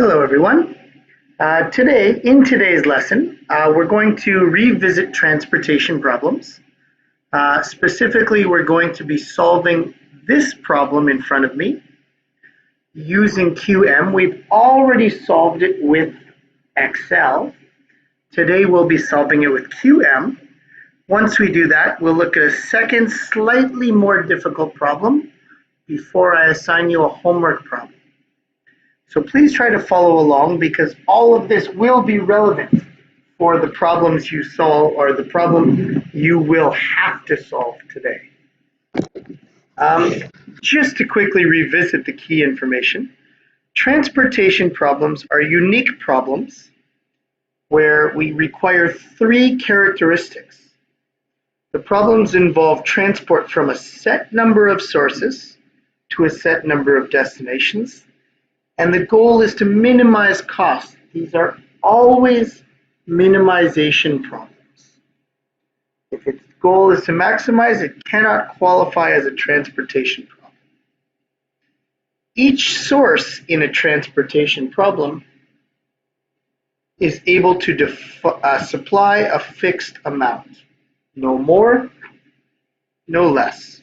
Hello everyone. In today's lesson, we're going to revisit transportation problems. Specifically, we're going to be solving this problem in front of me using QM. We've already solved it with Excel. Today we'll be solving it with QM. Once we do that, we'll look at a second, slightly more difficult problem before I assign you a homework problem. So please try to follow along because all of this will be relevant for the problems you solve or the problem you will have to solve today. Just to quickly revisit the key information, transportation problems are unique problems where we require three characteristics. The problems involve transport from a set number of sources to a set number of destinations. And the goal is to minimize costs. These are always minimization problems. If its goal is to maximize, it cannot qualify as a transportation problem. Each source in a transportation problem is able to supply a fixed amount. No more, no less.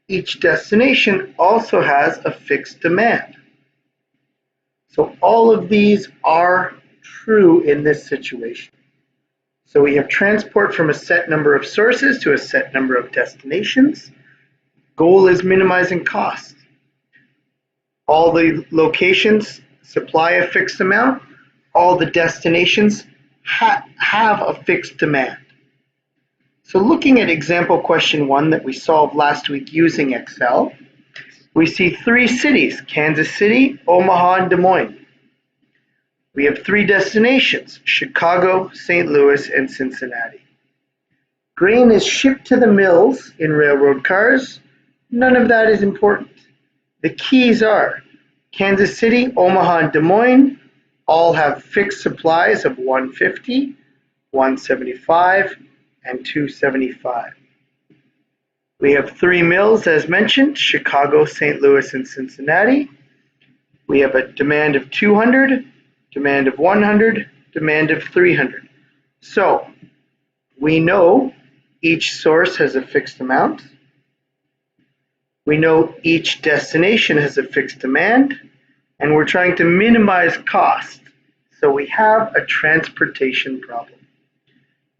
Each destination also has a fixed demand. So all of these are true in this situation. So we have transport from a set number of sources to a set number of destinations. Goal is minimizing cost. All the locations supply a fixed amount. All the destinations have a fixed demand. So looking at example question 1 that we solved last week using Excel, we see three cities, Kansas City, Omaha, and Des Moines. We have three destinations, Chicago, St. Louis, and Cincinnati. Grain is shipped to the mills in railroad cars. None of that is important. The keys are Kansas City, Omaha, and Des Moines all have fixed supplies of 150, 175, and 275. We have three mills as mentioned, Chicago, St. Louis, and Cincinnati. We have a demand of 200, demand of 100, demand of 300. So we know each source has a fixed amount. We know each destination has a fixed demand, and we're trying to minimize cost. So we have a transportation problem.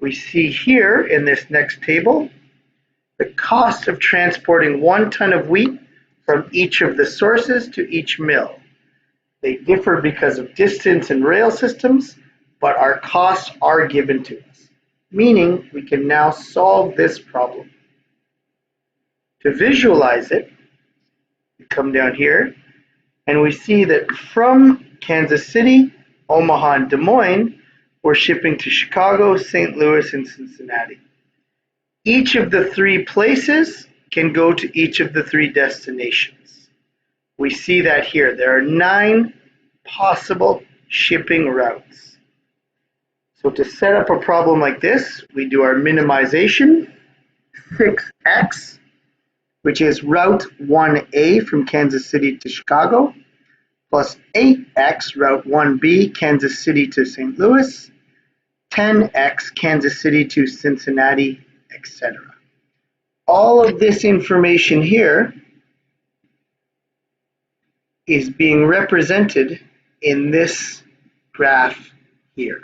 We see here in this next table the cost of transporting 1 ton of wheat from each of the sources to each mill. They differ because of distance and rail systems, but our costs are given to us, meaning we can now solve this problem. To visualize it, we come down here and we see that from Kansas City, Omaha, and Des Moines, we're shipping to Chicago, St. Louis, and Cincinnati. Each of the three places can go to each of the three destinations. We see that here. There are 9 possible shipping routes. So to set up a problem like this, we do our minimization, 6x, which is route 1A from Kansas City to Chicago, plus 8x, route 1B, Kansas City to St. Louis, 10x, Kansas City to Cincinnati, etc. All of this information here is being represented in this graph here.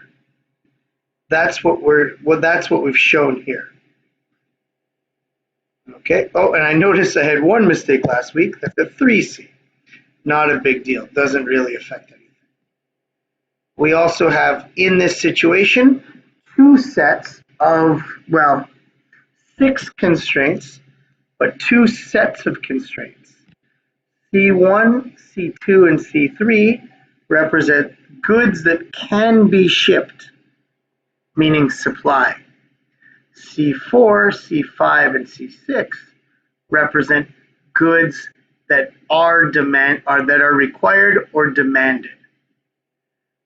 That's what we've shown here. Okay. Oh, and I noticed I had one mistake last week. That's a 3C. Not a big deal. Doesn't really affect anything. We also have in this situation 2 sets of, 6 constraints, but 2 sets of constraints. C1, C2, and C3 represent goods that can be shipped, meaning supply. C4, C5, and C6 represent goods that are required or demanded.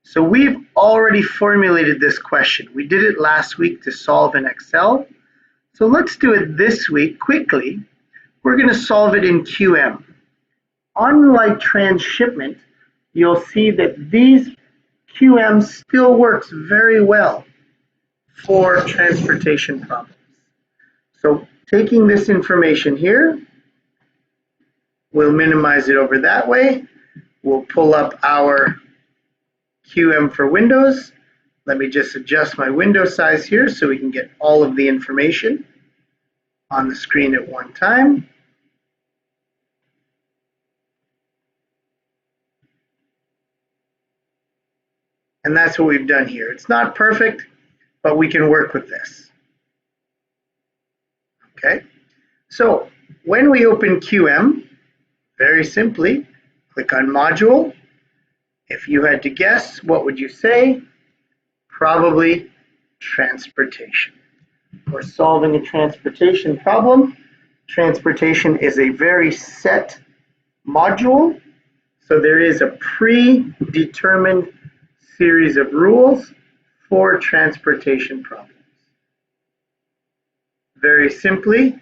So we've already formulated this question. We did it last week to solve in Excel. So let's do it this week quickly. We're going to solve it in QM. Unlike transshipment, you'll see that these QM still works very well for transportation problems. So taking this information here, we'll minimize it over that way. We'll pull up our QM for Windows. Let me just adjust my window size here so we can get all of the information on the screen at one time. And that's what we've done here. It's not perfect, but we can work with this. Okay, so when we open QM, very simply, click on Module. If you had to guess, what would you say? Probably transportation. We're solving a transportation problem. Transportation is a very set module, so there is a predetermined series of rules for transportation problems. Very simply,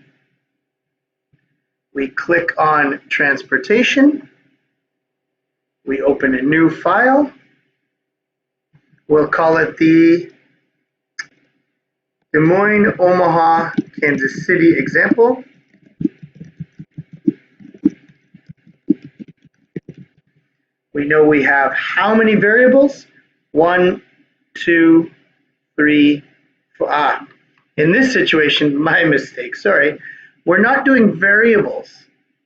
we click on transportation, we open a new file, we'll call it the Des Moines, Omaha, Kansas City example. We know we have how many variables? 1, 2, 3, 4. In this situation, my mistake, sorry. We're not doing variables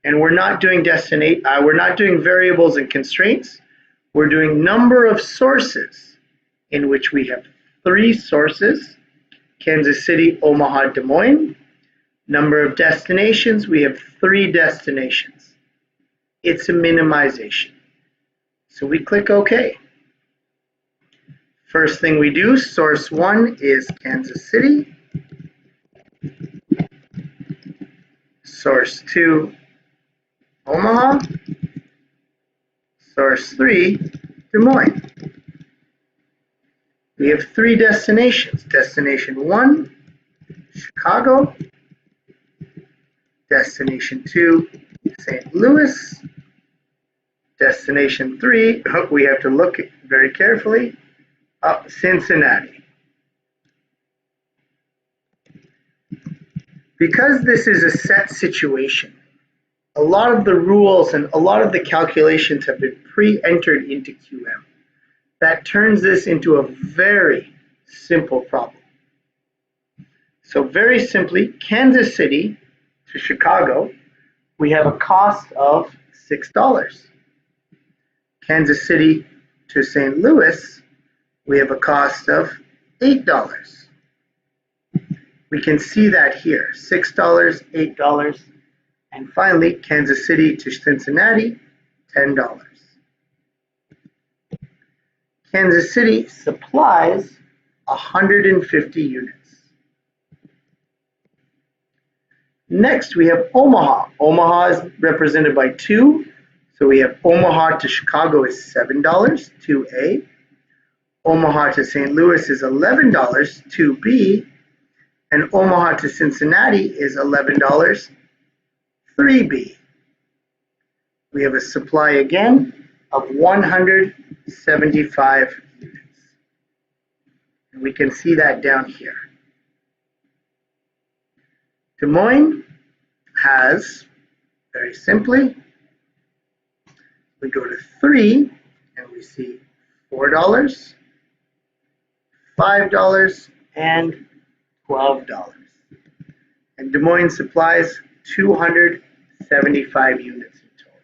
and we're not doing we're not doing variables and constraints. We're doing number of sources, in which we have 3 sources, Kansas City, Omaha, Des Moines. Number of destinations, we have 3 destinations. It's a minimization. So we click OK. First thing we do, source 1 is Kansas City. Source 2, Omaha. Source 3, Des Moines. We have 3 destinations. Destination 1, Chicago. Destination 2, St. Louis. Destination 3, we have to look very carefully, Cincinnati. Because this is a set situation, a lot of the rules and a lot of the calculations have been pre-entered into QM. That turns this into a very simple problem. So very simply, Kansas City to Chicago, we have a cost of $6. Kansas City to St. Louis, we have a cost of $8. We can see that here, $6, $8, and finally, Kansas City to Cincinnati, $10. Kansas City supplies 150 units. Next, we have Omaha. Omaha is represented by 2, so we have Omaha to Chicago is $7, 2A. Omaha to St. Louis is $11, 2B. And Omaha to Cincinnati is $11, 3B. We have a supply again of 175 units. And we can see that down here. Des Moines has, very simply, we go to 3 and we see $4, $5, and $12. And Des Moines supplies 275 units in total.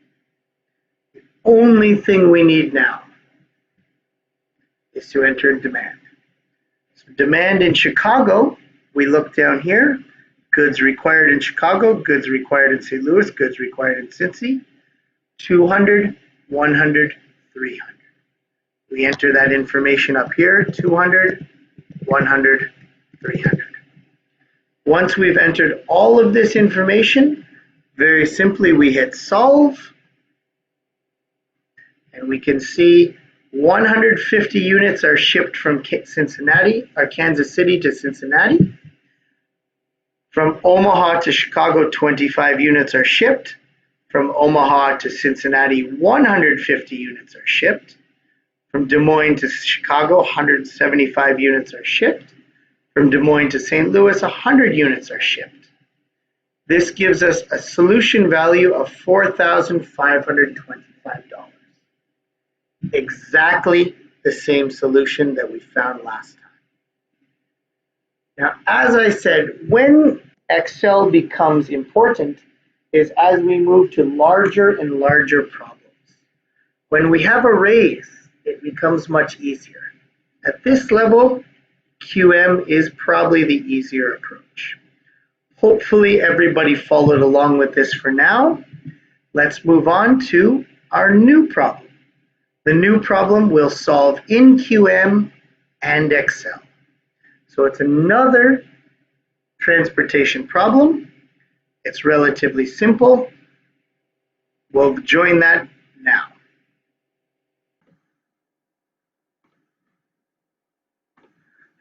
The only thing we need now is to enter demand. So demand in Chicago, we look down here, goods required in Chicago, goods required in St. Louis, goods required in Cincy, 200, 100, 300. We enter that information up here, 200, 100, 300. Once we've entered all of this information, very simply we hit solve, and we can see 150 units are shipped from Cincinnati, or Kansas City to Cincinnati. From Omaha to Chicago, 25 units are shipped. From Omaha to Cincinnati, 150 units are shipped. From Des Moines to Chicago, 175 units are shipped. From Des Moines to St. Louis, 100 units are shipped. This gives us a solution value of $4,525. Exactly the same solution that we found last time. Now, as I said, when Excel becomes important is as we move to larger and larger problems. When we have arrays, it becomes much easier. At this level, QM is probably the easier approach. Hopefully everybody followed along with this for now. Let's move on to our new problem. The new problem we'll solve in QM and Excel. So it's another transportation problem. It's relatively simple. We'll join that now.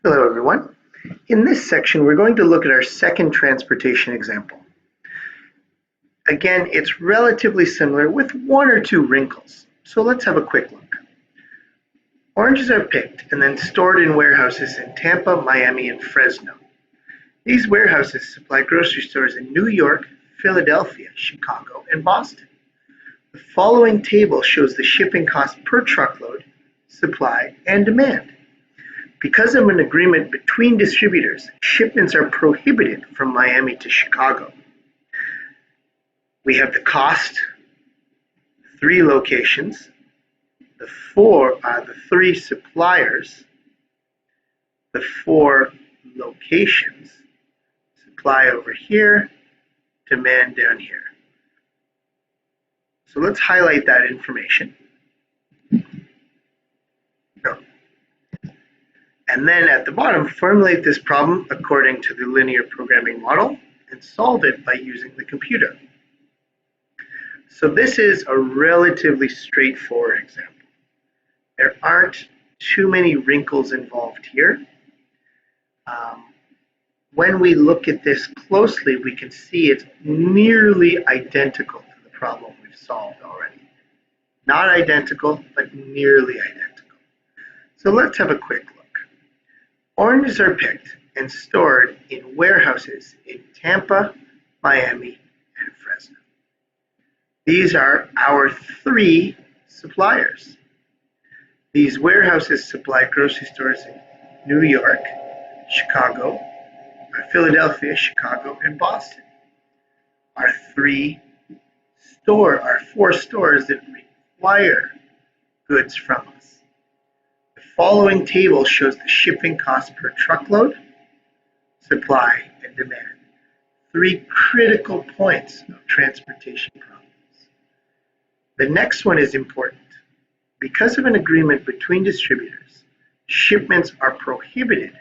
Hello everyone. In this section, we're going to look at our second transportation example. Again, it's relatively similar with one or two wrinkles. So let's have a quick look. Oranges are picked and then stored in warehouses in Tampa, Miami, and Fresno. These warehouses supply grocery stores in New York, Philadelphia, Chicago, and Boston. The following table shows the shipping cost per truckload, supply, and demand. Because of an agreement between distributors, shipments are prohibited from Miami to Chicago. We have the cost, 3 locations, the 3 suppliers, the 4 locations, supply over here, demand down here. So let's highlight that information. Go. And then at the bottom, formulate this problem according to the linear programming model and solve it by using the computer. So this is a relatively straightforward example. There aren't too many wrinkles involved here. When we look at this closely, we can see it's nearly identical to the problem we've solved already. Not identical, but nearly identical. So let's have a quick look. Oranges are picked and stored in warehouses in Tampa, Miami, and Fresno. These are our 3 suppliers. These warehouses supply grocery stores in New York, Chicago, Philadelphia, Chicago, and Boston. Our 4 stores that require goods from us. The following table shows the shipping cost per truckload, supply, and demand. 3 critical points of transportation problems. The next one is important. Because of an agreement between distributors, shipments are prohibited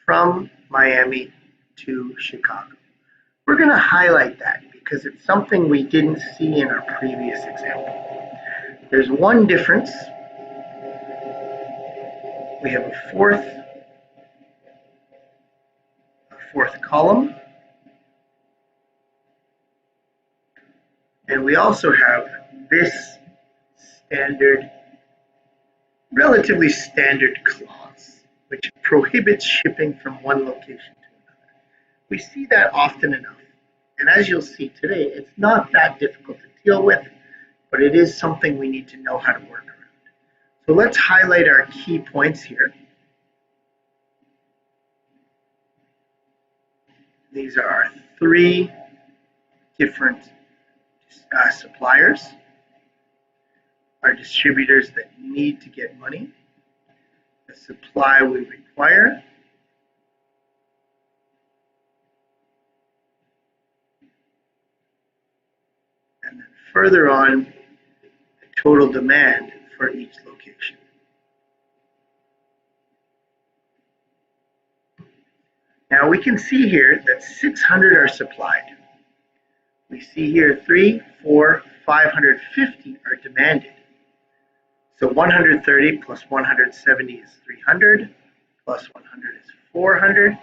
from Miami to Chicago. We're going to highlight that because it's something we didn't see in our previous example. There's one difference. We have a fourth column, and we also have this relatively standard clause, which prohibits shipping from one location to another. We see that often enough, and as you'll see today, it's not that difficult to deal with, but it is something we need to know how to work around. So let's highlight our key points here. These are our 3 different suppliers, our distributors that need to get money, the supply we require, and then further on, the total demand for each location. Now we can see here that 600 are supplied. We see here 3, 4, 550 are demanded. So 130 plus 170 is 300, plus 100 is 400,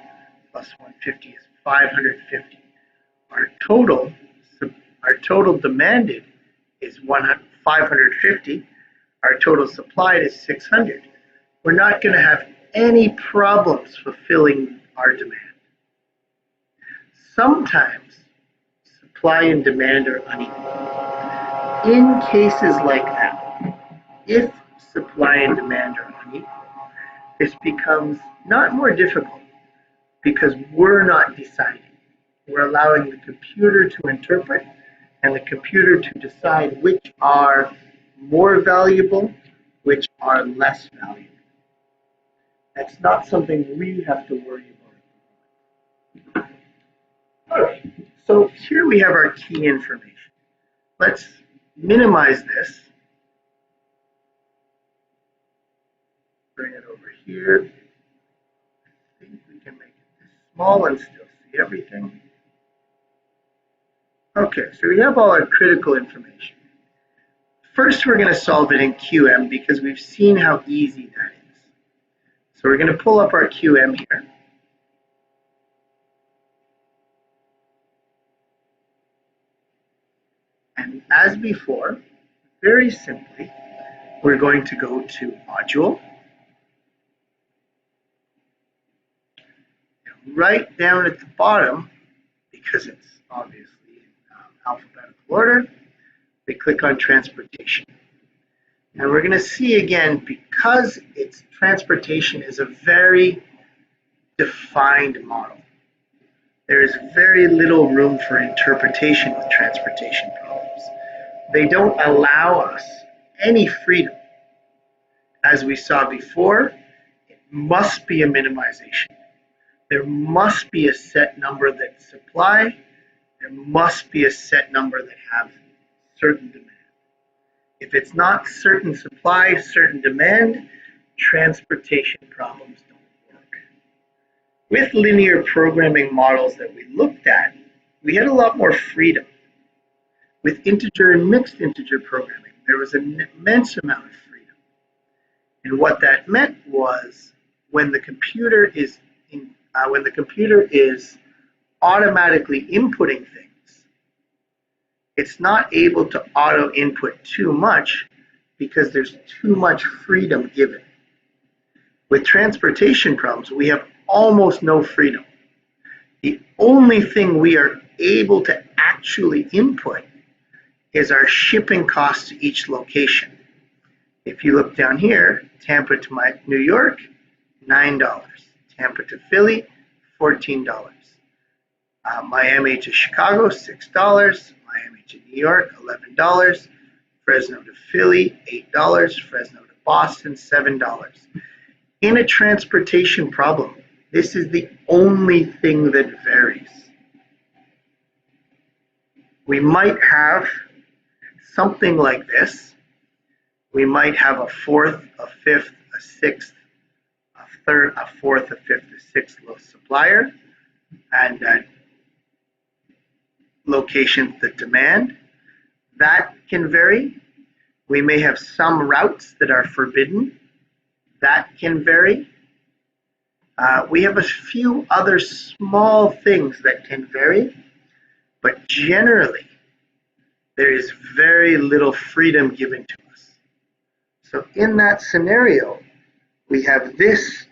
plus 150 is 550. Our our total demanded is 550, our total supplied is 600. We're not going to have any problems fulfilling our demand. Sometimes supply and demand are unequal. In cases like that, if supply and demand are unequal, this becomes not more difficult because we're not deciding. We're allowing the computer to interpret and the computer to decide which are more valuable, which are less valuable. That's not something we have to worry about. All right, so here we have our key information. Let's minimize this. Bring it over here. I think we can make it this small and still see everything. Okay, so we have all our critical information. First, we're going to solve it in QM because we've seen how easy that is. So we're going to pull up our QM here. And as before, very simply, we're going to go to Module. And right down at the bottom, because it's obviously in alphabetical order, we click on Transportation. And we're going to see again, because it's transportation is a very defined model. There is very little room for interpretation with transportation problems. They don't allow us any freedom. As we saw before, it must be a minimization. There must be a set number that supply. There must be a set number that have certain demand. If it's not certain supply, certain demand, transportation problems don't work. With linear programming models that we looked at, we had a lot more freedom. With integer and mixed integer programming, there was an immense amount of freedom. And what that meant was when the computer is automatically inputting things, it's not able to auto input too much because there's too much freedom given. With transportation problems, we have almost no freedom. The only thing we are able to actually input is our shipping costs to each location. If you look down here, Tampa to New York, $9. Tampa to Philly, $14. Miami to Chicago, $6. Miami to New York, $11. Fresno to Philly, $8. Fresno to Boston, $7. In a transportation problem, this is the only thing that varies. We might have something like this. We might have a fourth, a fifth, a sixth, a third, a fourth, a fifth, a sixth supplier, and locations that demand. That can vary. We may have some routes that are forbidden. That can vary. We have a few other small things that can vary, but generally, there is very little freedom given to us. So in that scenario, we have this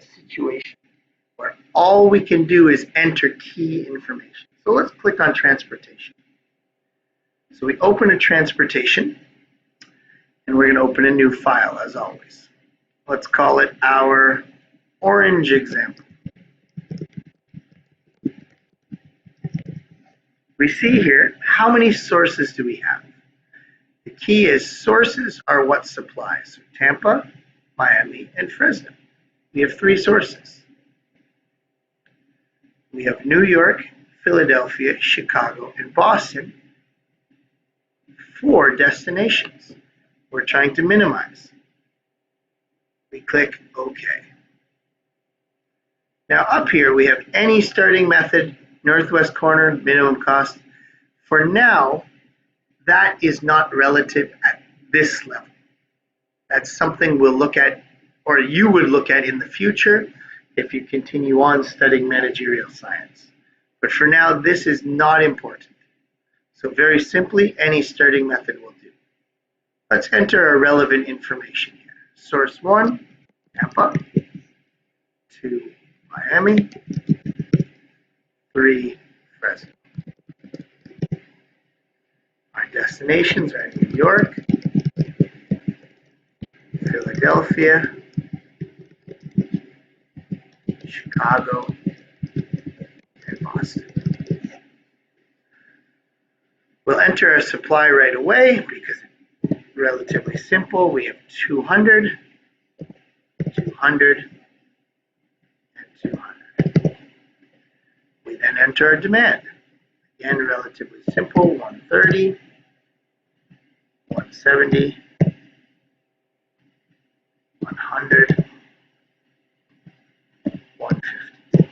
situation where all we can do is enter key information. So let's click on transportation. So we open a transportation, and we're going to open a new file as always. Let's call it our orange example. We see here, how many sources do we have? The key is sources are what supplies. So Tampa, Miami, and Fresno. We have 3 sources. We have New York, Philadelphia, Chicago, and Boston. 4 destinations. We're trying to minimize. We click OK. Now up here we have any starting method, northwest corner, minimum cost. For now, that is not relative at this level. That's something we'll look at, or you would look at in the future if you continue on studying managerial science. But for now, this is not important. So very simply, any starting method will do. Let's enter our relevant information here. Source 1, Tampa. 2, Miami. 3, Fresno. Our destinations are New York, Philadelphia, Chicago, and Boston. We'll enter our supply right away because it's relatively simple. We have 200, 200, and 200. We then enter our demand. Again, relatively simple, 130, 170, 100, 150.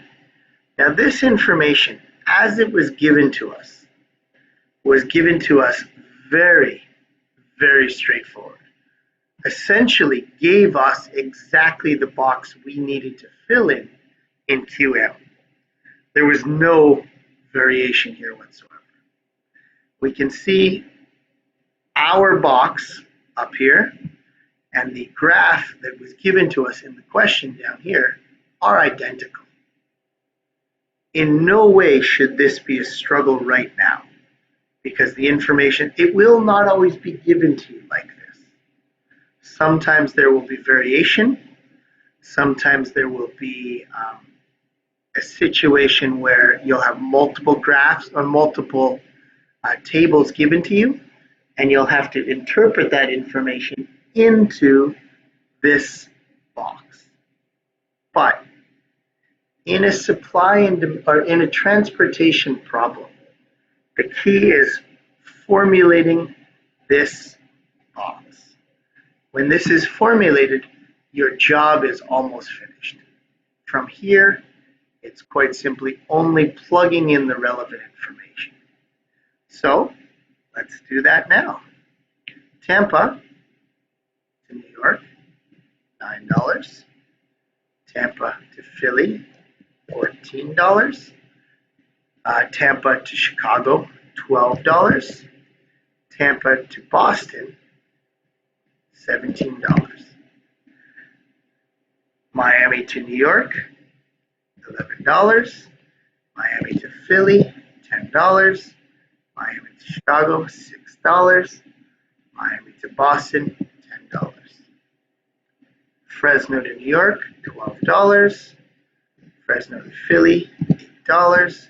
Now this information, as it was given to us very, very straightforward. Essentially gave us exactly the box we needed to fill in QM. There was no variation here whatsoever. We can see our box up here and the graph that was given to us in the question down here are identical. In no way should this be a struggle right now, because the information, it will not always be given to you like this. Sometimes there will be variation. Sometimes there will be a situation where you'll have multiple graphs or multiple tables given to you, and you'll have to interpret that information into this box. But in a supply or in a transportation problem, the key is formulating this box. When this is formulated, your job is almost finished. From here, it's quite simply only plugging in the relevant information. So let's do that now. Tampa to New York, $9. Tampa to Philly, $14. Tampa to Chicago, $12. Tampa to Boston, $17. Miami to New York, $11. Miami to Philly, $10. Miami to Chicago, $6. Miami to Boston, $10. Fresno to New York, $12. Fresno to Philly, $8.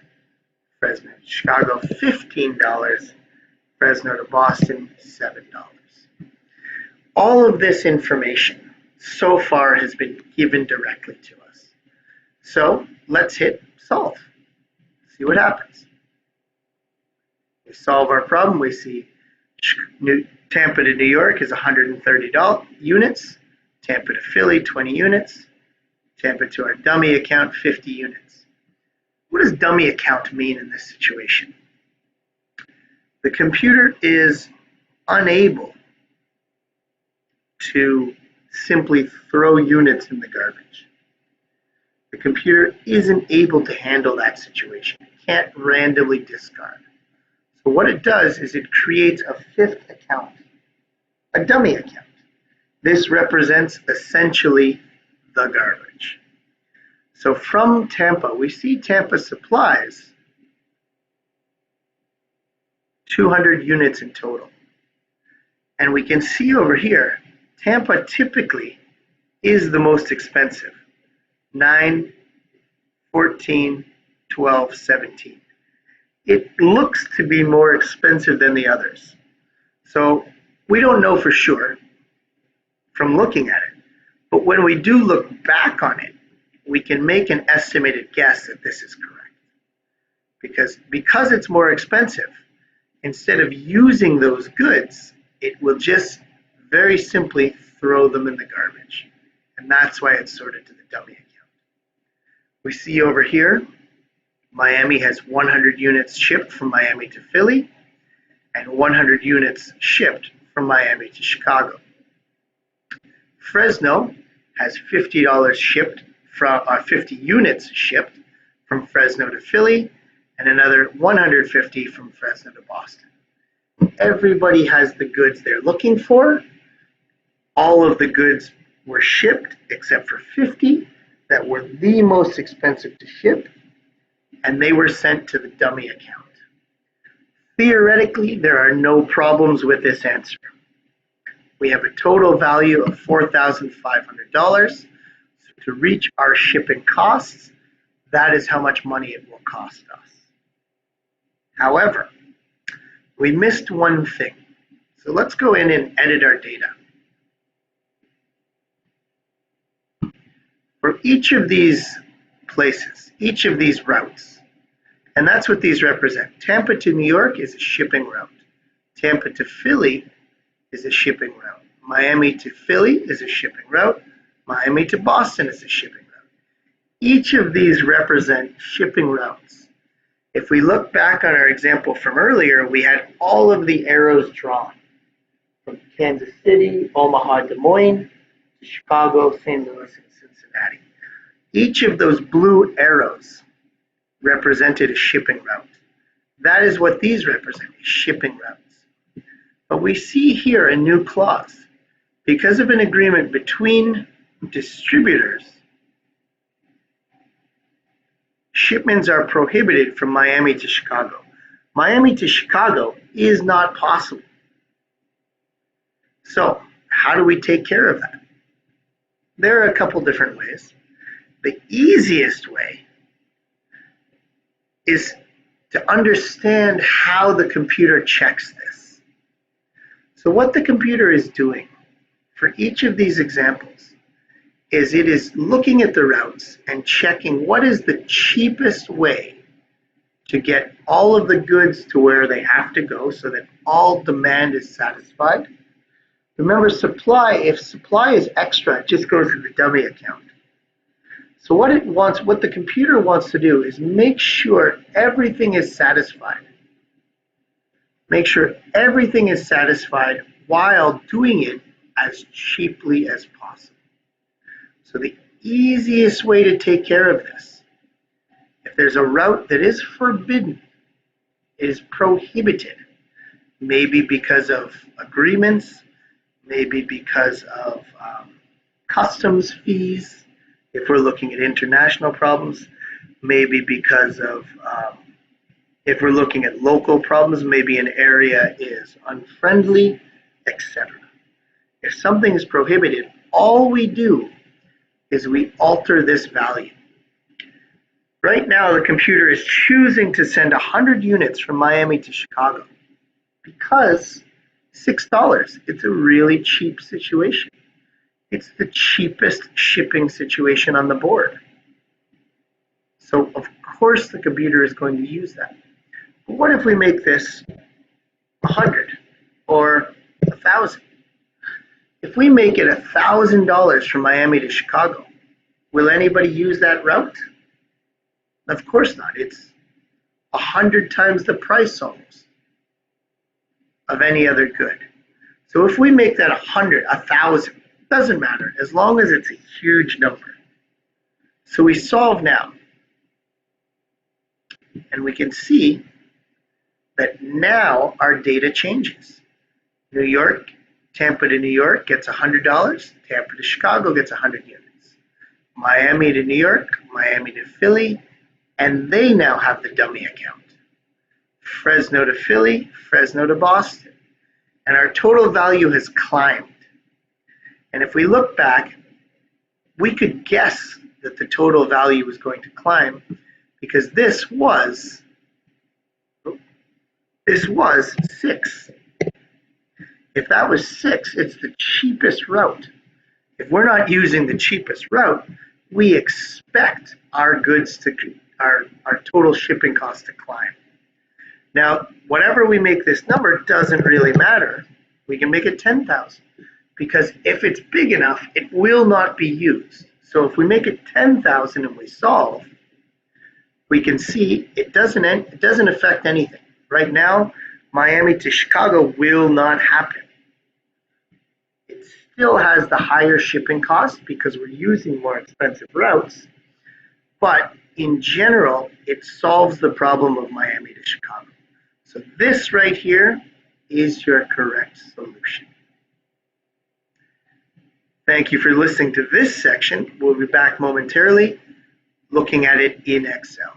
Fresno to Chicago, $15. Fresno to Boston, $7. All of this information so far has been given directly to us. So let's hit solve. See what happens. We solve our problem. We see Tampa to New York is 130 units. Tampa to Philly, 20 units. Tampa to our dummy account, 50 units. What does dummy account mean in this situation? The computer is unable to simply throw units in the garbage. The computer isn't able to handle that situation. It can't randomly discard. So what it does is it creates a fifth account, a dummy account. This represents essentially the garbage. So from Tampa, we see Tampa supplies 200 units in total. And we can see over here, Tampa typically is the most expensive. 9, 14, 12, 17. It looks to be more expensive than the others. So we don't know for sure from looking at it. But when we do look back on it, we can make an estimated guess that this is correct. Because it's more expensive, instead of using those goods, it will just very simply throw them in the garbage. And that's why it's sorted to the dummy account. We see over here, Miami has 100 units shipped from Miami to Philly and 100 units shipped from Miami to Chicago. Fresno has $50 shipped from 50 units shipped from Fresno to Philly and another 150 from Fresno to Boston. Everybody has the goods they're looking for. All of the goods were shipped except for 50 that were the most expensive to ship, and they were sent to the dummy account. Theoretically, there are no problems with this answer. We have a total value of $4,500. So to reach our shipping costs, that is how much money it will cost us. However, we missed one thing. So let's go in and edit our data. For each of these places, each of these routes, and that's what these represent. Tampa to New York is a shipping route. Tampa to Philly is a shipping route. Miami to Philly is a shipping route. Miami to Boston is a shipping route. Each of these represent shipping routes. If we look back on our example from earlier, we had all of the arrows drawn from Kansas City, Omaha, Des Moines, to Chicago, St. Louis, and Cincinnati. Each of those blue arrows represented a shipping route. That is what these represent, shipping routes. But we see here a new clause. Because of an agreement between distributors, shipments are prohibited from Miami to Chicago. Miami to Chicago is not possible. So, how do we take care of that? There are a couple different ways. The easiest way is to understand how the computer checks this. So what the computer is doing for each of these examples is it is looking at the routes and checking what is the cheapest way to get all of the goods to where they have to go so that all demand is satisfied. Remember, if supply is extra, it just goes to the dummy account. So what the computer wants to do is make sure everything is satisfied. Make sure everything is satisfied while doing it as cheaply as possible. So the easiest way to take care of this, if there's a route that is forbidden, is prohibited, maybe because of agreements, maybe because of customs fees, if we're looking at international problems, maybe because of, if we're looking at local problems, maybe an area is unfriendly, etc. If something is prohibited, all we do is we alter this value. Right now, the computer is choosing to send 100 units from Miami to Chicago because $6, it's a really cheap situation. It's the cheapest shipping situation on the board. So of course the computer is going to use that. But what if we make this 100 or 1,000? If we make it $1,000 from Miami to Chicago, will anybody use that route? Of course not. It's 100 times the price almost of any other good. So if we make that 100, 1,000, doesn't matter as long as it's a huge number. So we solve now. And we can see that now our data changes. New York, Tampa to New York gets $100. Tampa to Chicago gets 100 units. Miami to New York, Miami to Philly, and they now have the dummy account. Fresno to Philly, Fresno to Boston. And our total value has climbed. And if we look back, we could guess that the total value was going to climb because this was 6. If that was 6, it's the cheapest route. If we're not using the cheapest route, we expect our goods to, our total shipping cost to climb. Now, whatever we make this number doesn't really matter. We can make it 10,000 because if it's big enough, it will not be used. So if we make it 10,000 and we solve, we can see it doesn't affect anything. Right now, Miami to Chicago will not happen. It still has the higher shipping cost because we're using more expensive routes, but in general, it solves the problem of Miami to Chicago. So this right here is your correct solution. Thank you for listening to this section. We'll be back momentarily looking at it in Excel.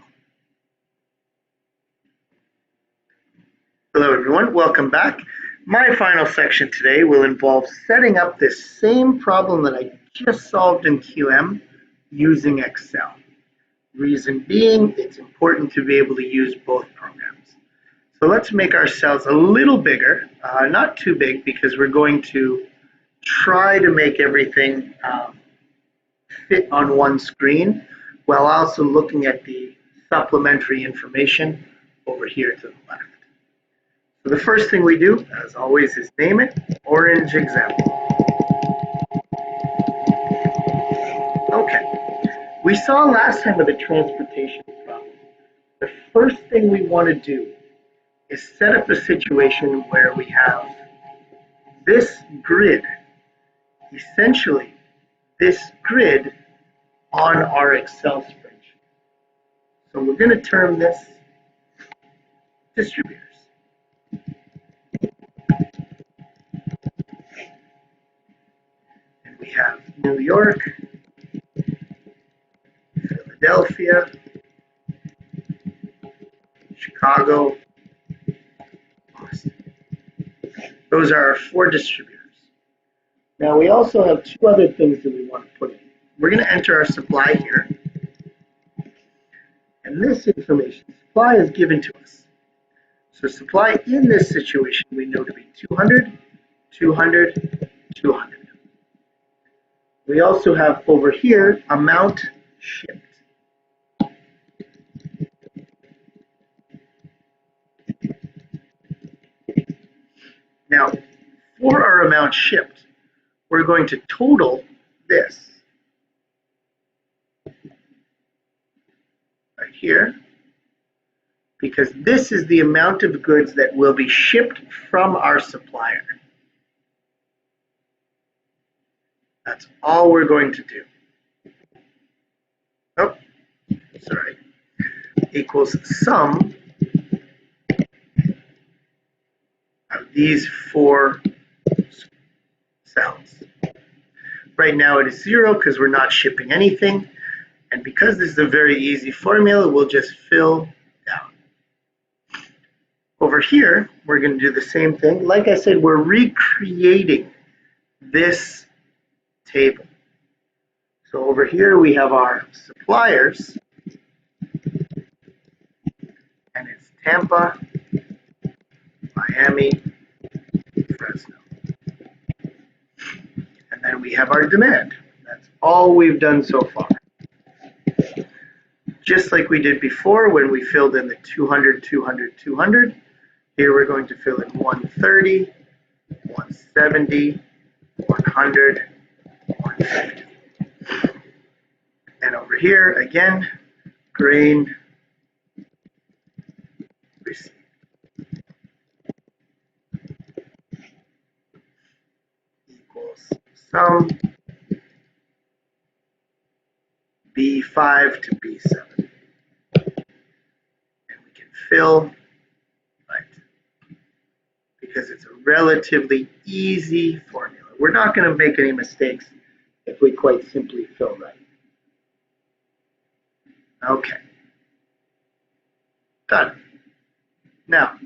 Hello everyone, welcome back. My final section today will involve setting up this same problem that I just solved in QM using Excel. Reason being, it's important to be able to use both programs. So let's make our cells a little bigger, not too big, because we're going to try to make everything fit on one screen while also looking at the supplementary information over here to the left. So the first thing we do, as always, is name it Orange Example. Okay, we saw last time with the transportation problem, the first thing we want to do is set up a situation where we have this grid, essentially this grid on our Excel spreadsheet. So we're going to term this distributors. And we have New York, Philadelphia, Chicago, Boston. Those are our 4 distributors. Now we also have 2 other things that we want to put in. We're going to enter our supply here. And this information, supply, is given to us. So supply in this situation we know to be 200, 200, 200. We also have over here amount shipped. Now, for our amount shipped, we're going to total this right here, because this is the amount of goods that will be shipped from our supplier. That's all we're going to do. Oh, sorry. Equals sum of these 4 cells. Right now it is 0 because we're not shipping anything. And because this is a very easy formula, we'll just fill down. Over here, we're going to do the same thing. Like I said, we're recreating this table. So over here we have our suppliers, and it's Tampa, Miami, Fresno. And then we have our demand. That's all we've done so far. Just like we did before when we filled in the 200, 200, 200, here we're going to fill in 130, 170, 100, 150. And over here, again, grain receipt. Equals sum B5 to B7. And we can fill, right, because it's a relatively easy formula. We're not going to make any mistakes if we quite simply fill right. Okay. Done. Now,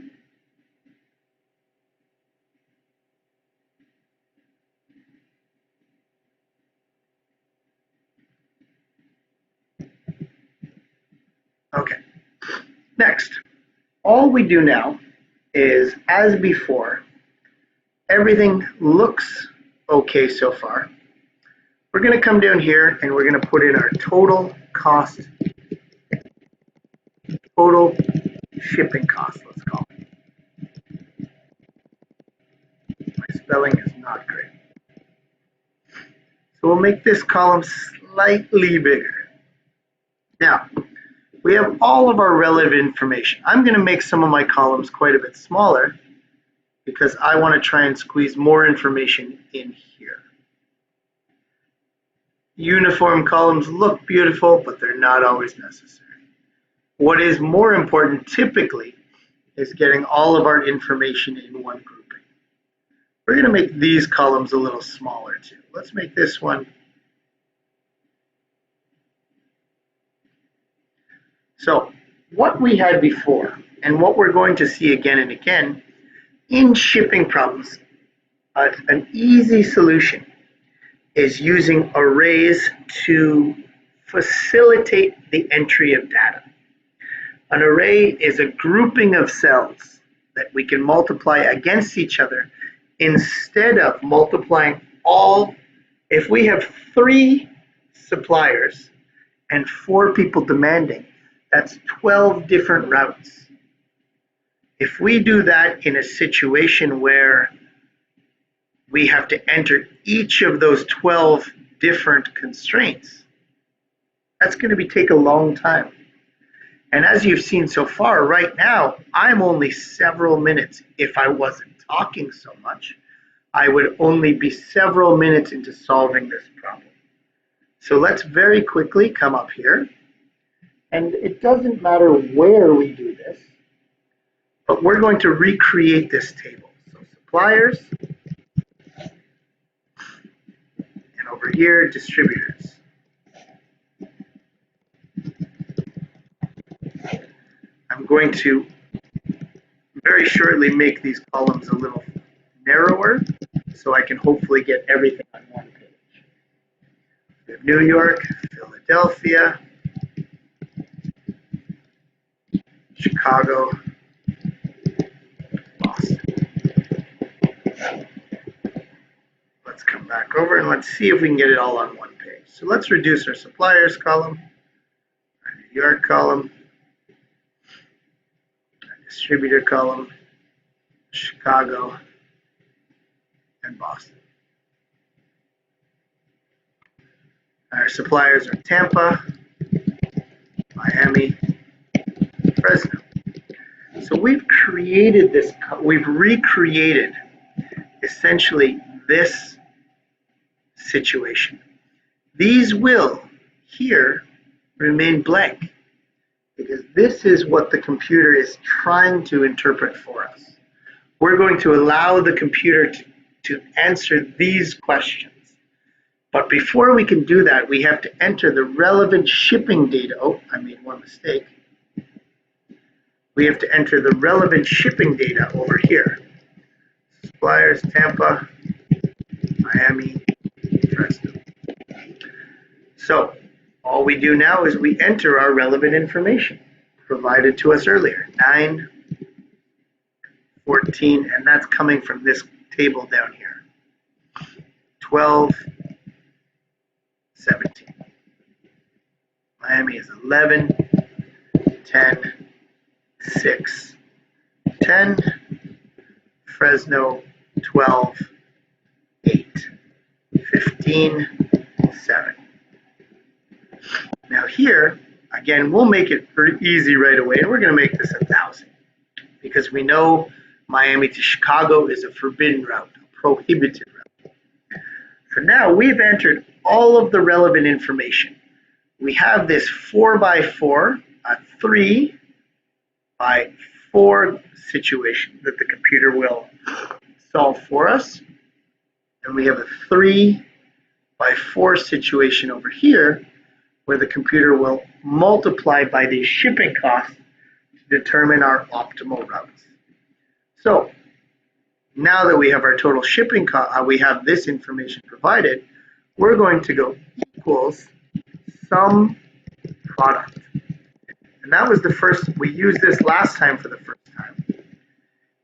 okay. Next, all we do now is, as before, everything looks okay so far. We're going to come down here and we're going to put in our total cost, total shipping cost, let's call it. My spelling is not great. So we'll make this column slightly bigger. Now, we have all of our relevant information. I'm going to make some of my columns quite a bit smaller because I want to try and squeeze more information in here. Uniform columns look beautiful, but they're not always necessary. What is more important typically is getting all of our information in one grouping. We're going to make these columns a little smaller too. Let's make this one. So what we had before and what we're going to see again and again in shipping problems, an easy solution is using arrays to facilitate the entry of data. An array is a grouping of cells that we can multiply against each other instead of multiplying all. If we have 3 suppliers and 4 people demanding, that's 12 different routes. If we do that in a situation where we have to enter each of those 12 different constraints, that's going to take a long time. And as you've seen so far, right now, I'm only several minutes. If I wasn't talking so much, I would only be several minutes into solving this problem. So let's very quickly come up here. And it doesn't matter where we do this, but we're going to recreate this table. So suppliers, and over here, distributors. I'm going to very shortly make these columns a little narrower so I can hopefully get everything on one page. We have New York, Philadelphia, Chicago, Boston. Let's come back over and let's see if we can get it all on one page. So let's reduce our suppliers column, our New York column, our distributor column, Chicago, and Boston. Our suppliers are Tampa, Miami, Fresno. So we've created this, we've recreated essentially this situation. These will here remain blank because this is what the computer is trying to interpret for us. We're going to allow the computer to answer these questions. But before we can do that, we have to enter the relevant shipping data. Oh, I made one mistake. We have to enter the relevant shipping data over here. Suppliers, Tampa, Miami, Fresno. So all we do now is we enter our relevant information provided to us earlier. 9, 14, and that's coming from this table down here. 12, 17. Miami is 11, 10, 6, 10, Fresno 12, 8, 15, 7. Now here, again, we'll make it pretty easy right away, and we're going to make this 1,000 because we know Miami to Chicago is a forbidden route, a prohibited route. So now we've entered all of the relevant information. We have this 4x4, a 3 by 4 situation that the computer will solve for us. And we have a 3 by 4 situation over here where the computer will multiply by the shipping costs to determine our optimal routes. So now that we have our total shipping cost, we have this information provided, we're going to go equals sum product. And that was the first, we used this last time for the first time.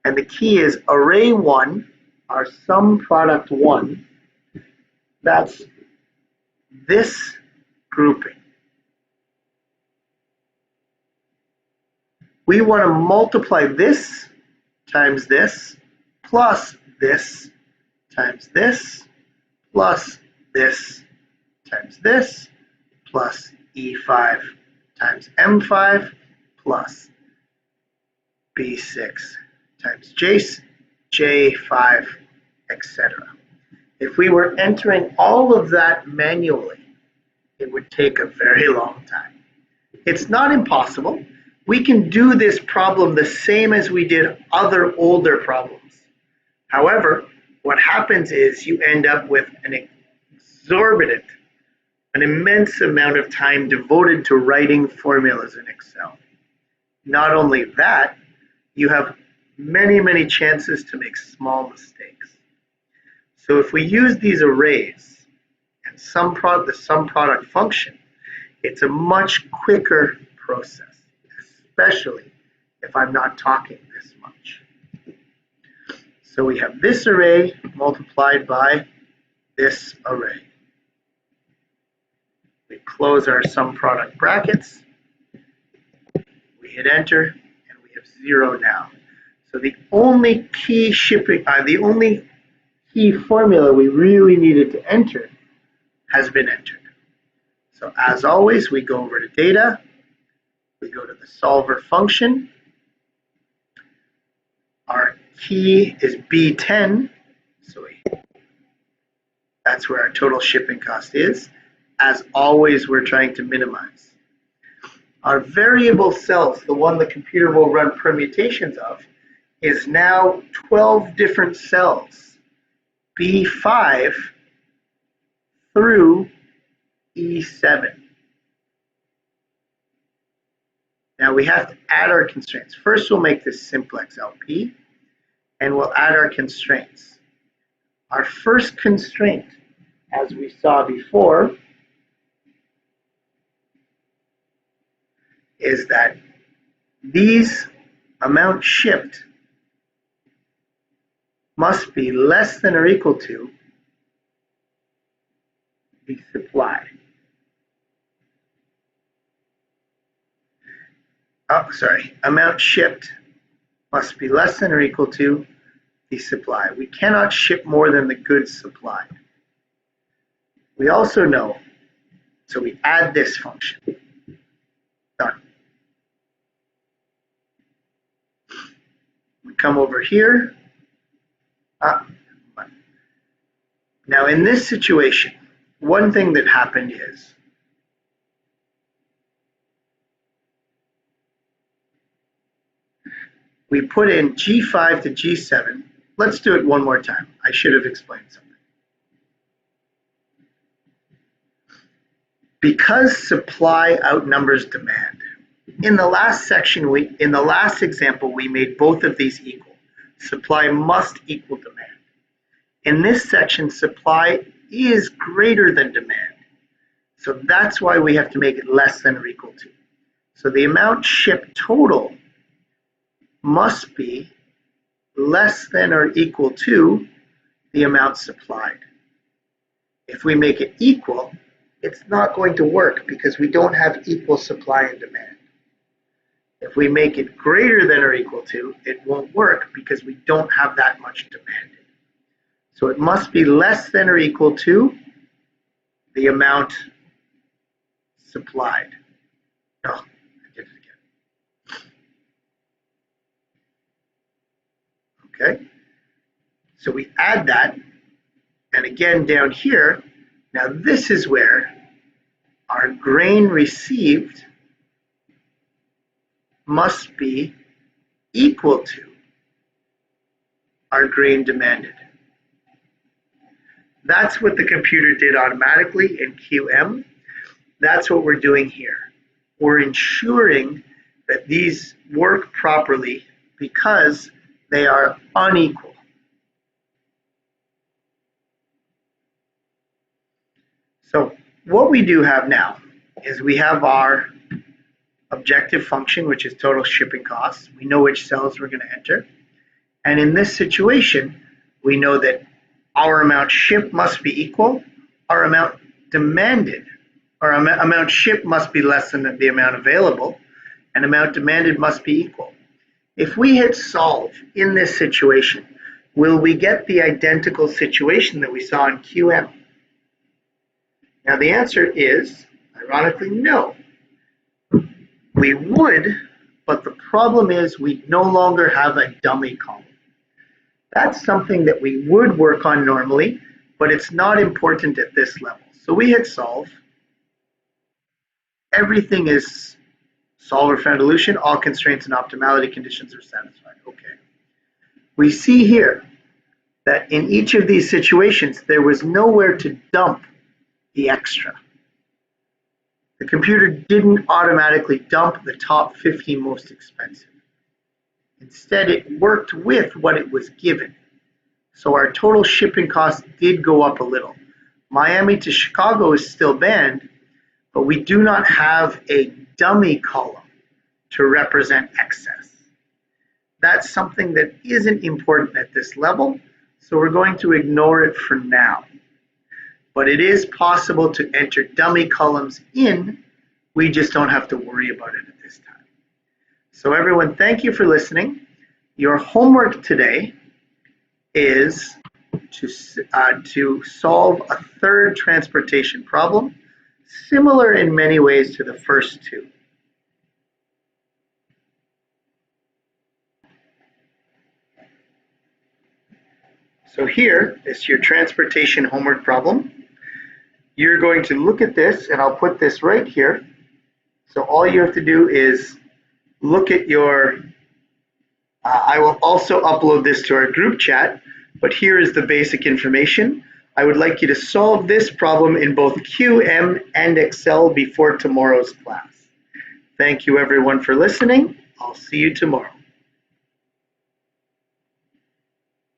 And the key is array 1, our sum product 1, that's this grouping. We want to multiply this times this, plus this times this, plus this times this, plus E5 times M5, plus B6 times J5, etc. If we were entering all of that manually, it would take a very long time. It's not impossible. We can do this problem the same as we did other older problems. However, what happens is you end up with an exorbitant, an immense amount of time devoted to writing formulas in Excel. Not only that, you have many chances to make small mistakes. So if we use these arrays and the sum product function, it's a much quicker process, especially if I'm not talking this much. So we have this array multiplied by this array. We close our sum product brackets, we hit enter, and we have 0 now. So the only key formula we really needed to enter has been entered. So as always, we go over to data, we go to the solver function. Our key is B10, so that's where our total shipping cost is. As always, we're trying to minimize. Our variable cells, the one the computer will run permutations of, is now 12 different cells, B5 through E7. Now we have to add our constraints. First, we'll make this simplex LP, and we'll add our constraints. Our first constraint, as we saw before, is that these amounts shipped must be less than or equal to the supply. Amount shipped must be less than or equal to the supply. We cannot ship more than the goods supplied. We also know, so we add this function. Done. We come over here. Now in this situation, one thing that happened is we put in G5 to G7. Let's do it one more time. I should have explained something. Because supply outnumbers demand, in the last example, we made both of these equal. Supply must equal demand. In this section, supply is greater than demand. So that's why we have to make it less than or equal to. So the amount shipped total must be less than or equal to the amount supplied. If we make it equal, it's not going to work because we don't have equal supply and demand. If we make it greater than or equal to, it won't work because we don't have that much demanded. So it must be less than or equal to the amount supplied. No, I did it again. Okay, so we add that, and again down here, now this is where our grain received must be equal to our grain demanded. That's what the computer did automatically in QM. That's what we're doing here. We're ensuring that these work properly because they are unequal. So what we do have now is we have our objective function, which is total shipping costs. We know which cells we're going to enter. And in this situation, we know that our amount shipped must be equal, our amount demanded, or amount shipped must be less than the amount available, and amount demanded must be equal. If we hit solve in this situation, will we get the identical situation that we saw in QM? Now the answer is, ironically, no. We would, but the problem is we no longer have a dummy column. That's something that we would work on normally, but it's not important at this level. So we hit solve, everything is solver found solution, all constraints and optimality conditions are satisfied. Okay. We see here that in each of these situations, there was nowhere to dump the extra. The computer didn't automatically dump the top 50 most expensive. Instead, it worked with what it was given. So our total shipping cost did go up a little. Miami to Chicago is still banned, but we do not have a dummy column to represent excess. That's something that isn't important at this level, so we're going to ignore it for now. But it is possible to enter dummy columns in, we just don't have to worry about it at this time. So everyone, thank you for listening. Your homework today is to solve a third transportation problem, similar in many ways to the first two. So here is your transportation homework problem. You're going to look at this, and I'll put this right here. So all you have to do is look at your, I will also upload this to our group chat, but here is the basic information. I would like you to solve this problem in both QM and Excel before tomorrow's class. Thank you everyone for listening. I'll see you tomorrow.